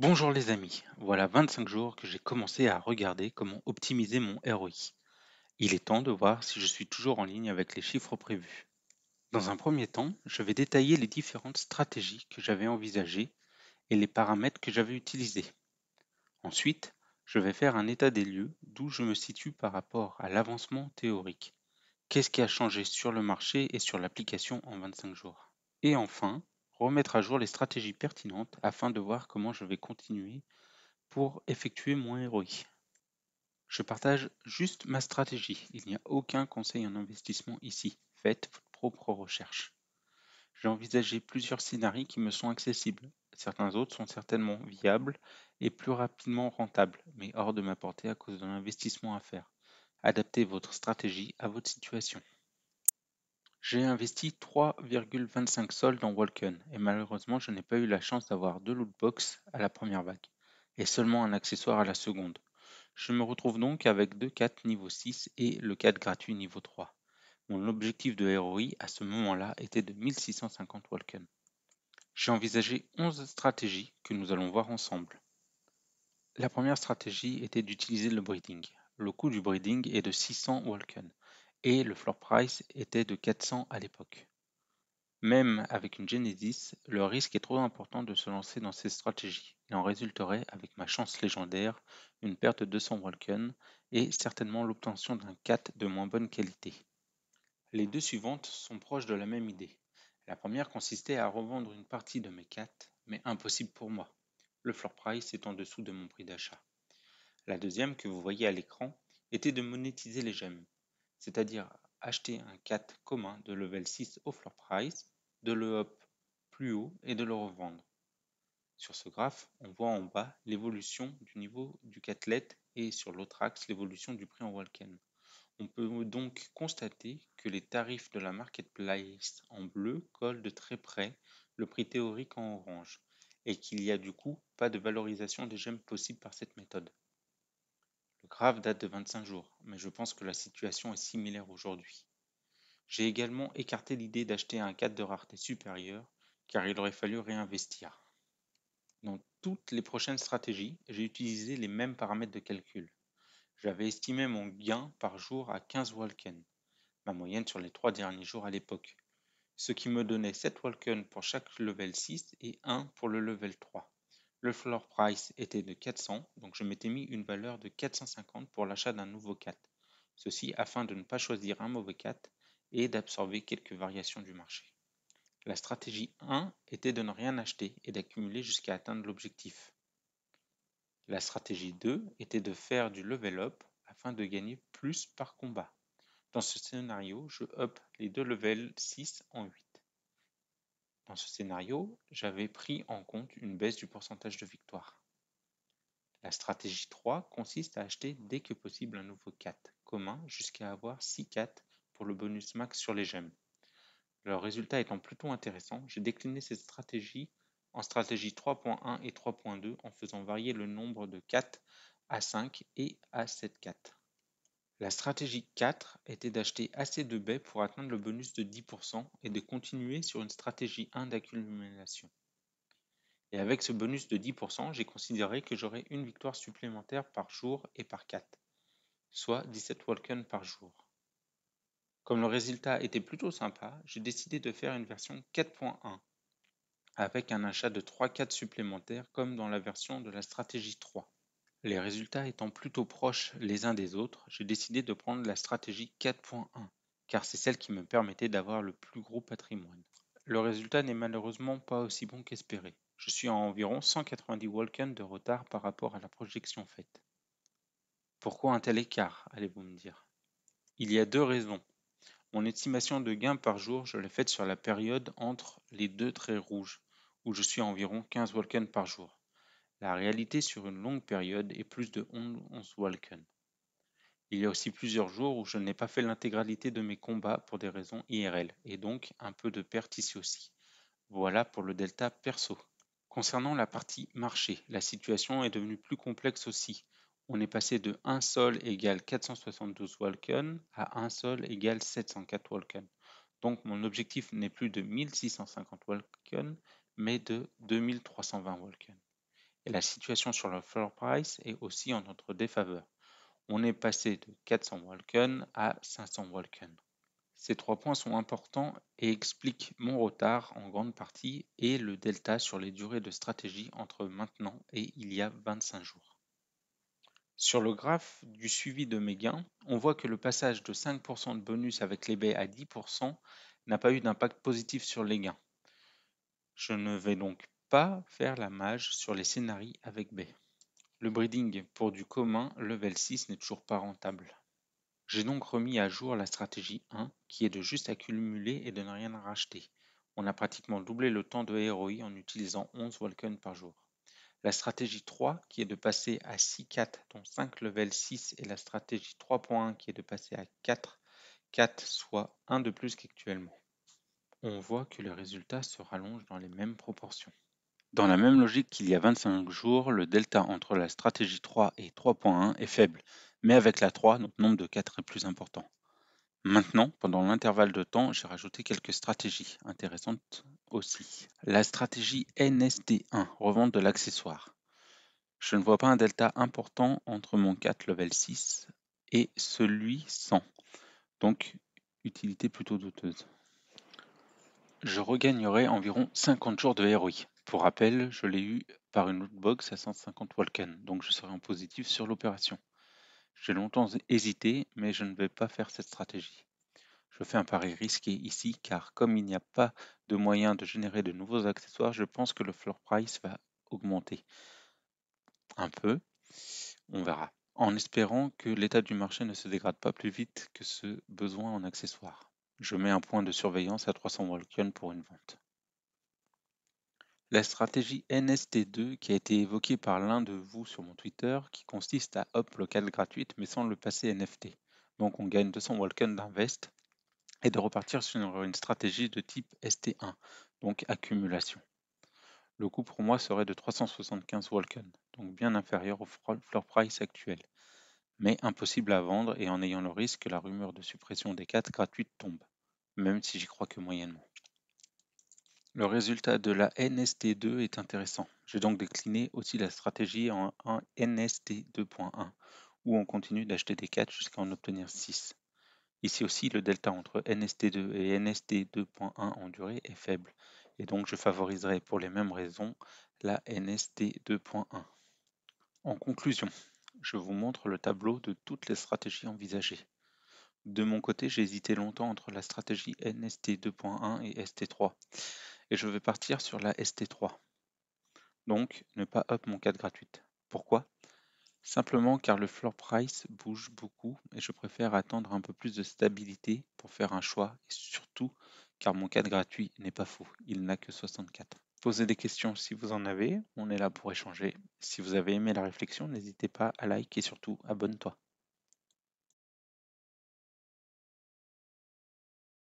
Bonjour les amis, voilà 25 jours que j'ai commencé à regarder comment optimiser mon ROI. Il est temps de voir si je suis toujours en ligne avec les chiffres prévus. Dans un premier temps, je vais détailler les différentes stratégies que j'avais envisagées et les paramètres que j'avais utilisés. Ensuite, je vais faire un état des lieux d'où je me situe par rapport à l'avancement théorique. Qu'est-ce qui a changé sur le marché et sur l'application en 25 jours? Et enfin, remettre à jour les stratégies pertinentes afin de voir comment je vais continuer pour effectuer mon ROI. Je partage juste ma stratégie. Il n'y a aucun conseil en investissement ici. Faites votre propre recherche. J'ai envisagé plusieurs scénarios qui me sont accessibles. Certains autres sont certainement viables et plus rapidement rentables, mais hors de ma portée à cause de l'investissement à faire. Adaptez votre stratégie à votre situation. J'ai investi 3,25 sols dans Walken et malheureusement je n'ai pas eu la chance d'avoir deux lootbox à la première vague et seulement un accessoire à la seconde. Je me retrouve donc avec deux 4 niveau 6 et le 4 gratuit niveau 3. Mon objectif de ROI à ce moment-là était de 1650 Walken. J'ai envisagé 11 stratégies que nous allons voir ensemble. La première stratégie était d'utiliser le breeding. Le coût du breeding est de 600 Walken et le floor price était de 400 à l'époque. Même avec une Genesis, le risque est trop important de se lancer dans ces stratégies. Il en résulterait, avec ma chance légendaire, une perte de 200 Walken et certainement l'obtention d'un 4 de moins bonne qualité. Les deux suivantes sont proches de la même idée. La première consistait à revendre une partie de mes 4, mais impossible pour moi. Le floor price est en dessous de mon prix d'achat. La deuxième, que vous voyez à l'écran, était de monétiser les gemmes, c'est-à-dire acheter un 4 commun de level 6 au floor price, de le up plus haut et de le revendre. Sur ce graphe, on voit en bas l'évolution du niveau du 4 LED et sur l'autre axe l'évolution du prix en Walken. On peut donc constater que les tarifs de la marketplace en bleu collent de très près le prix théorique en orange et qu'il n'y a du coup pas de valorisation des gemmes possible par cette méthode. Le graphe date de 25 jours, mais je pense que la situation est similaire aujourd'hui. J'ai également écarté l'idée d'acheter un 4 de rareté supérieure car il aurait fallu réinvestir. Dans toutes les prochaines stratégies, j'ai utilisé les mêmes paramètres de calcul. J'avais estimé mon gain par jour à 15 Walken, ma moyenne sur les 3 derniers jours à l'époque, ce qui me donnait 7 Walken pour chaque level 6 et 1 pour le level 3. Le floor price était de 400, donc je m'étais mis une valeur de 450 pour l'achat d'un nouveau 4. Ceci afin de ne pas choisir un mauvais 4 et d'absorber quelques variations du marché. La stratégie 1 était de ne rien acheter et d'accumuler jusqu'à atteindre l'objectif. La stratégie 2 était de faire du level up afin de gagner plus par combat. Dans ce scénario, je up les deux levels 6 en 8. Dans ce scénario, j'avais pris en compte une baisse du pourcentage de victoire. La stratégie 3 consiste à acheter dès que possible un nouveau 4 commun jusqu'à avoir 6 4 pour le bonus max sur les gemmes. Le résultat étant plutôt intéressant, j'ai décliné cette stratégie en stratégie 3.1 et 3.2 en faisant varier le nombre de 4 à 5 et à 7 4. La stratégie 4 était d'acheter assez de baies pour atteindre le bonus de 10% et de continuer sur une stratégie 1 d'accumulation. Et avec ce bonus de 10%, j'ai considéré que j'aurais une victoire supplémentaire par jour et par 4, soit 17 Walken par jour. Comme le résultat était plutôt sympa, j'ai décidé de faire une version 4.1 avec un achat de 3 4 supplémentaires comme dans la version de la stratégie 3. Les résultats étant plutôt proches les uns des autres, j'ai décidé de prendre la stratégie 4.1 car c'est celle qui me permettait d'avoir le plus gros patrimoine. Le résultat n'est malheureusement pas aussi bon qu'espéré. Je suis à environ 190 Walken de retard par rapport à la projection faite. Pourquoi un tel écart, allez-vous me dire? Il y a deux raisons. Mon estimation de gain par jour, je l'ai faite sur la période entre les deux traits rouges, où je suis à environ 15 Walken par jour. La réalité sur une longue période est plus de 11 Walken. Il y a aussi plusieurs jours où je n'ai pas fait l'intégralité de mes combats pour des raisons IRL, et donc un peu de perte ici aussi. Voilà pour le delta perso. Concernant la partie marché, la situation est devenue plus complexe aussi. On est passé de 1 sol égale 472 Walken à 1 sol égale 704 Walken. Donc mon objectif n'est plus de 1650 Walken, mais de 2320 Walken. Et la situation sur le floor price est aussi en notre défaveur. On est passé de 400 Walken à 500 Walken. Ces 3 points sont importants et expliquent mon retard en grande partie et le delta sur les durées de stratégie entre maintenant et il y a 25 jours. Sur le graphe du suivi de mes gains, on voit que le passage de 5% de bonus avec les baies à 10% n'a pas eu d'impact positif sur les gains. Je ne vais donc pas faire la mage sur les scénarios avec baies. Le breeding pour du commun level 6 n'est toujours pas rentable. J'ai donc remis à jour la stratégie 1 qui est de juste accumuler et de ne rien racheter. On a pratiquement doublé le temps de ROI en utilisant 11 Walken par jour. La stratégie 3 qui est de passer à 6-4 dont 5 level 6 et la stratégie 3.1 qui est de passer à 4-4 soit 1 de plus qu'actuellement. On voit que les résultats se rallongent dans les mêmes proportions. Dans la même logique qu'il y a 25 jours, le delta entre la stratégie 3 et 3.1 est faible, mais avec la 3, notre nombre de 4 est plus important. Maintenant, pendant l'intervalle de temps, j'ai rajouté quelques stratégies intéressantes aussi. La stratégie NSD1, revente de l'accessoire. Je ne vois pas un delta important entre mon 4 level 6 et celui 100, donc utilité plutôt douteuse. Je regagnerai environ 50 jours de ROI. Pour rappel, je l'ai eu par une lootbox à 150 Walken, donc je serai en positif sur l'opération. J'ai longtemps hésité, mais je ne vais pas faire cette stratégie. Je fais un pari risqué ici car comme il n'y a pas de moyen de générer de nouveaux accessoires, je pense que le floor price va augmenter un peu, on verra, en espérant que l'état du marché ne se dégrade pas plus vite que ce besoin en accessoires. Je mets un point de surveillance à 300 Walken pour une vente. La stratégie NST2 qui a été évoquée par l'un de vous sur mon Twitter, qui consiste à hop locale gratuite mais sans le passer NFT. Donc on gagne 200 Walken d'invest et de repartir sur une stratégie de type ST1, donc accumulation. Le coût pour moi serait de 375 Walken, donc bien inférieur au floor price actuel, mais impossible à vendre et en ayant le risque que la rumeur de suppression des 4 gratuites tombe, même si j'y crois que moyennement. Le résultat de la NST2 est intéressant. J'ai donc décliné aussi la stratégie en NST 2.1, où on continue d'acheter des 4 jusqu'à en obtenir 6. Ici aussi, le delta entre NST2 et NST 2.1 en durée est faible, et donc je favoriserai pour les mêmes raisons la NST 2.1. En conclusion, je vous montre le tableau de toutes les stratégies envisagées. De mon côté, j'ai hésité longtemps entre la stratégie NST 2.1 et ST3, et je vais partir sur la ST3. Donc, ne pas up mon 4 gratuite. Pourquoi? Simplement car le floor price bouge beaucoup et je préfère attendre un peu plus de stabilité pour faire un choix et surtout car mon 4 gratuit n'est pas faux, il n'a que 64. Posez des questions si vous en avez, on est là pour échanger. Si vous avez aimé la réflexion, n'hésitez pas à like et surtout abonne-toi.